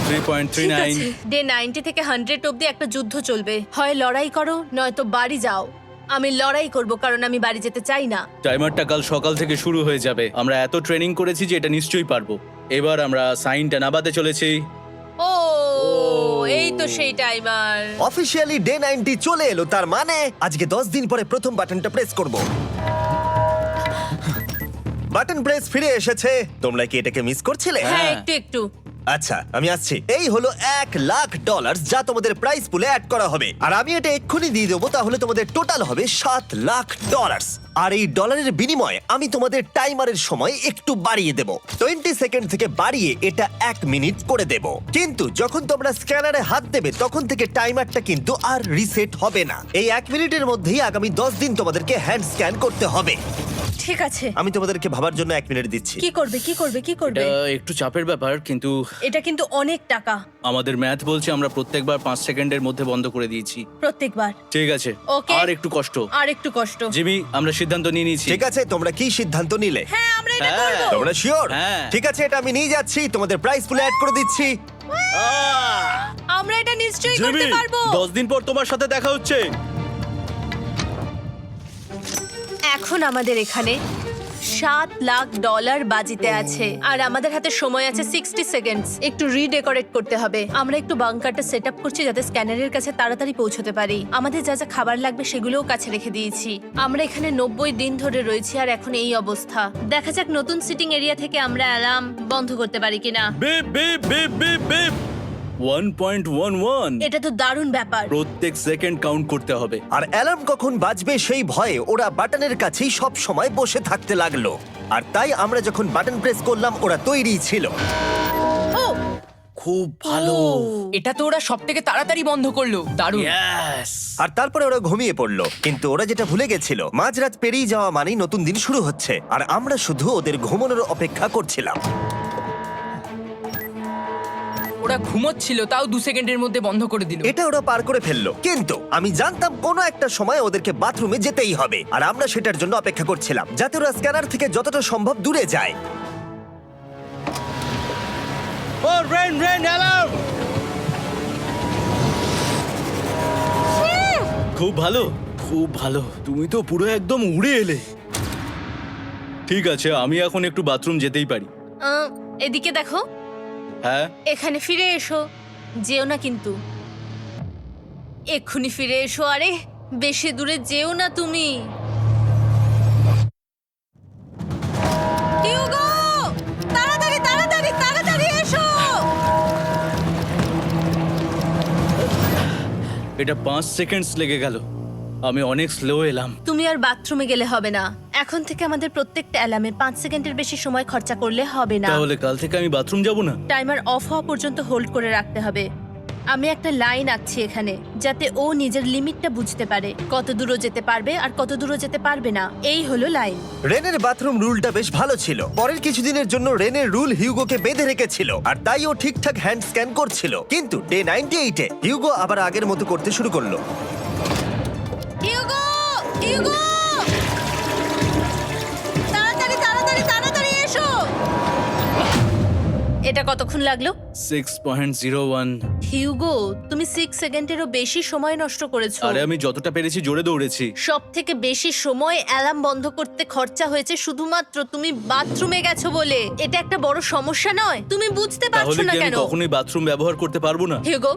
3.39। ডে 90 থেকে 100 অব্দি একটা যুদ্ধ চলবে। হয় লড়াই করো, নয়তো বাড়ি যাও। আমি লড়াই করব, কারণ আমি বাড়ি যেতে চাই না। টাইমারটা কাল সকাল থেকে শুরু হয়ে যাবে। আমরা এত ট্রেনিং করেছি যে এটা নিশ্চয়ই পারবো। এবার আমরা সাইনটা নাবাতে চলেছি। ও এই তো সেই টাইমার। অফিসিয়ালি ডে 90 চলে এলো, তার মানে আজকে 10 দিন পরে প্রথম বাটনটা প্রেস করব। বাটন প্রেস ফিরে এসেছে। তোমরা কি এটাকে মিস করছিলে? হ্যাঁ, একটু একটু। আচ্ছা আমি আসছি। এই হলো $1,00,000 যা তোমাদের প্রাইস পুলে অ্যাড করা হবে, আর আমি এটা এক্ষুনি দিয়ে দেবো। তাহলে তোমাদের টোটাল হবে $7,00,000। আর এই ডলারের বিনিময়ে আমি তোমাদের টাইমারের সময় একটু বাড়িয়ে দেব। 20 সেকেন্ড থেকে বাড়িয়ে এটা 1 মিনিট করে দেব। কিন্তু যখন তোমরা স্ক্যানারে হাত দেবে তখন থেকে টাইমারটা কিন্তু আর রিসেট হবে না। এই 1 মিনিটের মধ্যেই আগামী 10 দিন তোমাদেরকে হ্যান্ড স্ক্যান করতে হবে। ঠিক আছে। আমি তোমাদেরকে ভাবার জন্য 1 মিনিট দিচ্ছি। কি করবে, কি করবে, কি করবে? এটা একটু চাপের ব্যাপার, কিন্তু এটা কিন্তু অনেক টাকা। আমাদের ম্যাথ বলছে আমরা প্রত্যেকবার 5 সেকেন্ডের মধ্যে বন্ধ করে দিয়েছি। প্রত্যেকবার। ঠিক আছে, Okay. আর একটু কষ্ট। আর একটু কষ্ট। জিমি, আমরা সিদ্ধান্ত নিয়ে নিয়েছি। ঠিক আছে, তোমরা কি সিদ্ধান্ত নিলে? হ্যাঁ, আমরা এটা হ্যাঁ। করব। তোমরা শিওর? হ্যাঁ। ঠিক আছে, এটা আমি নিয়ে যাচ্ছি, তোমাদের প্রাইস পুলে অ্যাড করে দিচ্ছি। আমরা এটা নিশ্চয়ই জিমি, করতে পারবো। 10 দিন পর তোমার সাথে দেখা হচ্ছে। এখন আমাদের এখানে $7,00,000 বাজিতে আছে, আর আমাদের হাতে সময় আছে 60 সেকেন্ডস। একটু রিডেকোরেট করতে হবে। আমরা একটু বাংকারটা সেট আপ করছি যাতে স্ক্যানারের কাছে তাড়াতাড়ি পৌঁছতে পারি। আমাদের যা যা খাবার লাগবে সেগুলোও কাছে রেখে দিয়েছি। আমরা এখানে 90 দিন ধরে রয়েছি, আর এখন এই অবস্থা। দেখা যাক নতুন সিটিং এরিয়া থেকে আমরা অ্যালার্ম বন্ধ করতে পারি কিনা। Beep beep beep beep beep 1.11। এটা তো দারুণ ব্যাপার। প্রত্যেক সেকেন্ড কাউন্ট করতে হবে। আর অ্যালার্ম কখন বাজবে সেই ভয়ে ওরা বাটনের কাছেই সব সময় বসে থাকতে লাগলো। আর তাই আমরা যখন বাটন প্রেস করলাম ওরা তৈরি ছিল। ও খুব ভালো। এটা তো ওরা সব থেকে তাড়াতাড়ি বন্ধ করলো। দারুণ। ইয়েস। আর তারপরে ওরা ঘুমিয়ে পড়লো। কিন্তু ওরা যেটা ভুলে গেছিল, মাঝরাত পেরিয়ে যাওয়া মানেই নতুন দিন শুরু হচ্ছে, আর আমরা শুধু ওদের ঘুমানোর অপেক্ষা করছিলাম। ওরা ঘুমোচ্ছিল, তাও 2 সেকেন্ডের মধ্যে বন্ধ করে দিল। এটা ওরা পার করে ফেললো, কিন্তু আমি জানতাম কোনো একটা সময় ওদেরকে বাথরুমে যেতেই হবে, আর আমরা সেটার জন্য অপেক্ষা করছিলাম যাতে ওরা স্ক্যানার থেকে যতটা সম্ভব দূরে যায়। ও রেন রেন অ্যালার্ম। খুব ভালো, খুব ভালো। তুমি তো পুরো একদম উড়ে এলে। ঠিক আছে, আমি এখন একটু বাথরুম যেতেই পারি। এদিকে দেখো, হ্যাঁ, এখানে ফিরে এসো। যেও না কিন্তু, এক্ষুনি ফিরে এসো। আরে বেশি দূরে যেও না তুমি। হিউগো, তাড়াতাড়ি তাড়াতাড়ি তাড়াতাড়ি এসো। এটা 5 সেকেন্ডস লেগে গেল। আমি অনেক স্লো এলাম। তুমি আর বাথরুমে গেলে হবে না। এখন থেকে আমাদের প্রত্যেকটা অ্যালার্মে 5 সেকেন্ডের বেশি সময় খরচা করলে হবে না। তাহলে কাল থেকে আমি বাথরুম যাব না। টাইমার অফ হওয়া পর্যন্ত হোল্ড করে রাখতে হবে। আমি একটা লাইন আঁকছি এখানে যাতে ও নিজের লিমিটটা বুঝতে পারে, কত দূরও যেতে পারবে আর কত দূরও যেতে পারবে না। এই হলো লাইন। রেনের বাথরুম রুলটা বেশ ভালো ছিল। পরের কিছুদিনের জন্য রেনের রুল হিউগোকে বেঁধে রেখেছিল, আর তাই ও ঠিকঠাক হ্যান্ড স্ক্যান করছিল। কিন্তু ডে 98-এ হিউগো আবার আগের মতো করতে শুরু করলো। হিউগো, হিউগো, তাড়াতাড়ি তাড়াতাড়ি তাড়াতাড়ি এসো। এটা কতক্ষণ লাগলো? 6.01। হিউগো, তুমি 6 সেকেন্ডেরও বেশি সময় নষ্ট করেছো। আরে আমি যতটা পেরেছি জোরে দৌড়েছি। সব থেকে বেশি সময় অ্যালার্ম বন্ধ করতে খরচা হয়েছে শুধুমাত্র তুমি বাথরুমে গেছো বলে। এটা একটা বড় সমস্যা নয়? তুমি বুঝতে পারছো তাহলে না কি আমি কেন? কখনোই বাথরুম ব্যবহার করতে পারবো না? হিউগো,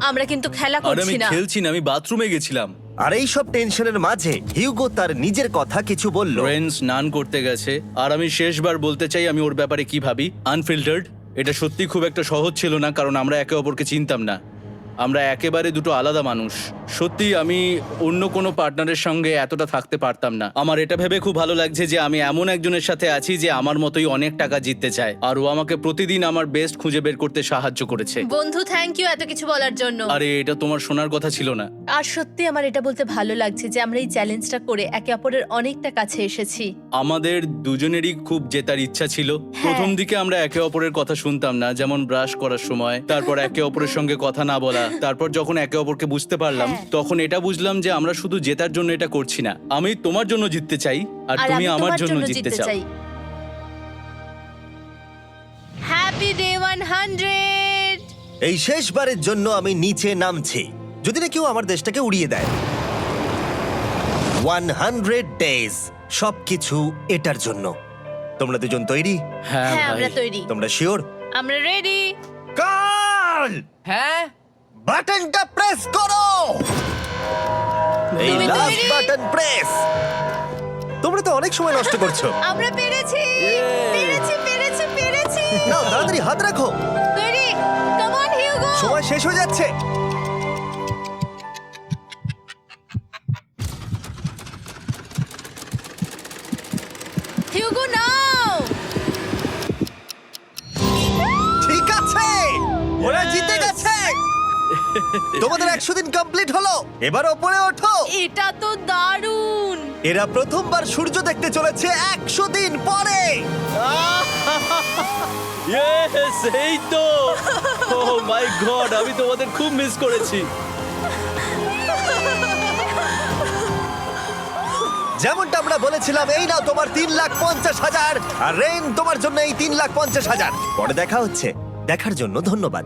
আমরা কিন্তু খেলা আরে আমি করছি না। খেলছি না, আমি বাথরুমে গেছিলাম। আর এই সব টেনশনের মাঝে হিউগো তার নিজের কথা কিছু বলল। রেন স্নান করতে গেছে, আর আমি শেষবার বলতে চাই আমি ওর ব্যাপারে কি ভাবি। আনফিল্টার্ড, এটা সত্যি খুব একটা সহজ ছিল না, কারণ আমরা একে অপরকে চিনতাম না। আমরা একেবারে দুটো আলাদা মানুষ। সত্যি আমি অন্য কোনো পার্টনারের সঙ্গে এতটা থাকতে পারতাম না। আমার এটা ভেবে খুব ভালো লাগছে যে আমি এমন একজনের সাথে আছি যে আমার মতোই অনেক টাকা জিততে চায়, আর ও আমাকে প্রতিদিন আমার বেস্ট খুঁজে বের করতে সাহায্য করেছে। বন্ধু, থ্যাংক ইউ এত কিছু বলার জন্য। আরে এটা তোমার শোনার কথা ছিল না। আর সত্যি আমার এটা বলতে ভালো লাগছে যে আমরা এই চ্যালেঞ্জটা করে একে অপরের অনেকটা কাছে এসেছি। আমাদের দুজনেরই খুব জেতার ইচ্ছা ছিল। প্রথম দিকে আমরা একে অপরের কথা শুনতাম না, যেমন ব্রাশ করার সময়, তারপর একে অপরের সঙ্গে কথা না বলা। তারপর যখন একে অপরকে বুঝতে পারলাম, তখন এটা বুঝলাম যে আমরা শুধু জেতার জন্য এটা করছি না। আমি তোমার জন্য জিততে চাই, আর তুমি আমি আমার তোমার জন্য জিততে চাও। Happy day 100। এই শেষবারের জন্য আমি নিচে নামছি, যদি না কেউ আমার দেশটাকে উড়িয়ে দেয়। 100 ডেজ, সবকিছু এটার জন্য। তোমরা দুজন তৈরি? হ্যাঁ হ্যাঁ, ভাই। আমরা তৈরি। তোমরা শিওর? আমরা রেডি। কাল হ্যাঁ, বাটনটা প্রেস করো। এই তুমি লাস্ট তৈরি? Button press. তোমরা তো অনেক সময় নষ্ট করছো। আমরা পেরেছি, পেরেছি, পেরেছি, পেরেছি। নাও তাড়াতাড়ি হাত রাখো, তৈরি? Come on Hugo. সময় শেষ হয়ে যাচ্ছে। হিউগো নাও। ঠিক আছে, ওরা জিতে গেছে। তোমাদের 100 দিন কমপ্লিট হলো, এবার ওপরে ওঠো। এটা তো দারুণ। এরা প্রথমবার সূর্য দেখতে চলেছে 100 দিন পরে। Yes, এই তো। Oh my God, আমি তোমাদের খুব মিস করেছি। যেমনটা আমরা বলেছিলাম, এই নাও তোমার 3,50,000, আর রেন তোমার জন্য এই 3,50,000। পরে দেখা হচ্ছে, দেখার জন্য ধন্যবাদ।